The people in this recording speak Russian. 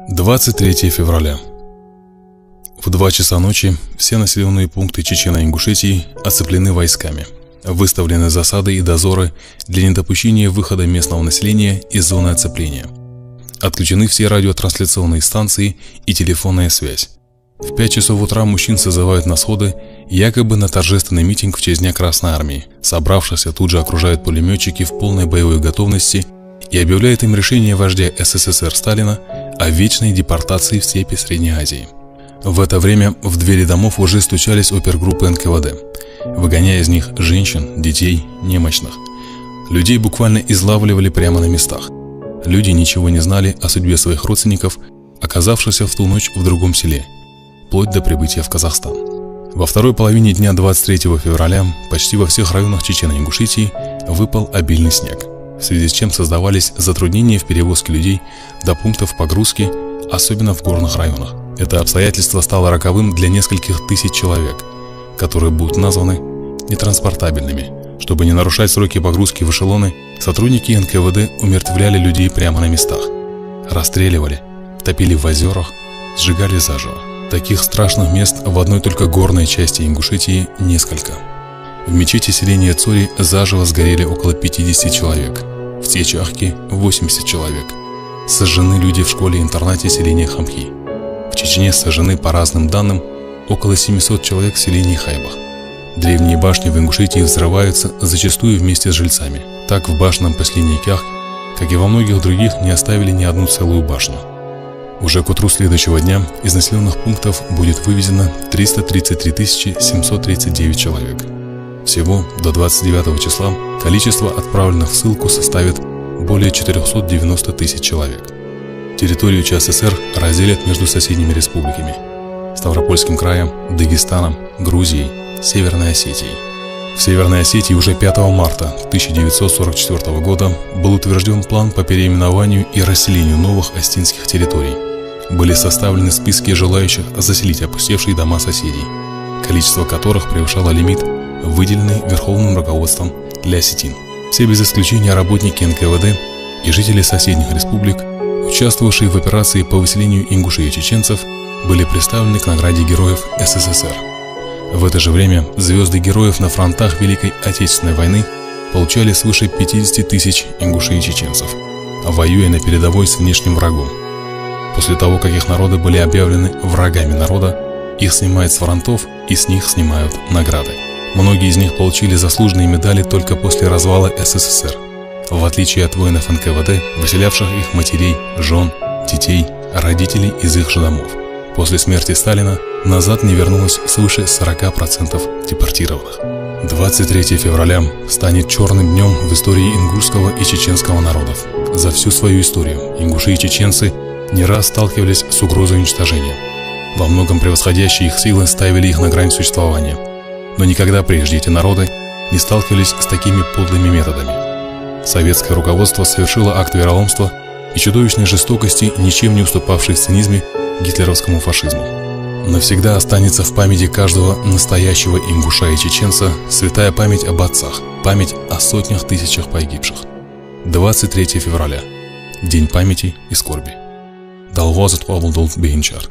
23 февраля. В 2 часа ночи все населенные пункты Чечено-Ингушетии оцеплены войсками. Выставлены засады и дозоры для недопущения выхода местного населения из зоны оцепления. Отключены все радиотрансляционные станции и телефонная связь. В 5 часов утра мужчин созывают на сходы, якобы на торжественный митинг в честь Дня Красной Армии. Собравшихся тут же окружают пулеметчики в полной боевой готовности и объявляют им решение вождя СССР Сталина о вечной депортации в степи Средней Азии. В это время в двери домов уже стучались опергруппы НКВД, выгоняя из них женщин, детей, немощных. Людей буквально излавливали прямо на местах. Люди ничего не знали о судьбе своих родственников, оказавшихся в ту ночь в другом селе, вплоть до прибытия в Казахстан. Во второй половине дня 23 февраля почти во всех районах Чечено-Ингушетии выпал обильный снег, в связи с чем создавались затруднения в перевозке людей до пунктов погрузки, особенно в горных районах. Это обстоятельство стало роковым для нескольких тысяч человек, которые будут названы нетранспортабельными. Чтобы не нарушать сроки погрузки в эшелоны, сотрудники НКВД умертвляли людей прямо на местах, расстреливали, топили в озерах, сжигали заживо. Таких страшных мест в одной только горной части Ингушетии несколько. В мечети селения Цори заживо сгорели около 50 человек, в Течахке 80 человек. Сожжены люди в школе-интернате селения Хамхи. В Чечне сожжены, по разным данным, около 700 человек в селении Хайбах. Древние башни в Ингушетии взрываются зачастую вместе с жильцами. Так в башенном поселении Кях, как и во многих других, не оставили ни одну целую башню. Уже к утру следующего дня из населенных пунктов будет вывезено 333 739 человек. Всего до 29 числа количество отправленных в ссылку составит более 490 тысяч человек. Территорию СССР разделят между соседними республиками – Ставропольским краем, Дагестаном, Грузией, Северной Осетией. В Северной Осетии уже 5 марта 1944 года был утвержден план по переименованию и расселению новых остинских территорий. Были составлены списки желающих заселить опустевшие дома соседей, количество которых превышало лимит, выделенный верховным руководством для осетин. Все без исключения работники НКВД и жители соседних республик, участвовавшие в операции по выселению ингушей и чеченцев, были представлены к награде Героев СССР. В это же время звезды героев на фронтах Великой Отечественной войны получали свыше 50 тысяч ингушей и чеченцев, воюя на передовой с внешним врагом. После того, как их народы были объявлены врагами народа, их снимают с фронтов и с них снимают награды. Многие из них получили заслуженные медали только после развала СССР, в отличие от воинов НКВД, выселявших их матерей, жен, детей, родителей из их же домов. После смерти Сталина назад не вернулось свыше 40% депортированных. 23 февраля станет черным днем в истории ингушского и чеченского народов. За всю свою историю ингуши и чеченцы не раз сталкивались с угрозой уничтожения. Во многом превосходящие их силы ставили их на грань существования. Но никогда прежде эти народы не сталкивались с такими подлыми методами. Советское руководство совершило акт вероломства и чудовищной жестокости, ничем не уступавшей в цинизме гитлеровскому фашизму. Навсегда останется в памяти каждого настоящего ингуша и чеченца святая память об отцах, память о сотнях тысячах погибших. 23 февраля. День памяти и скорби. Далгозат Павлдолт Бейнчар.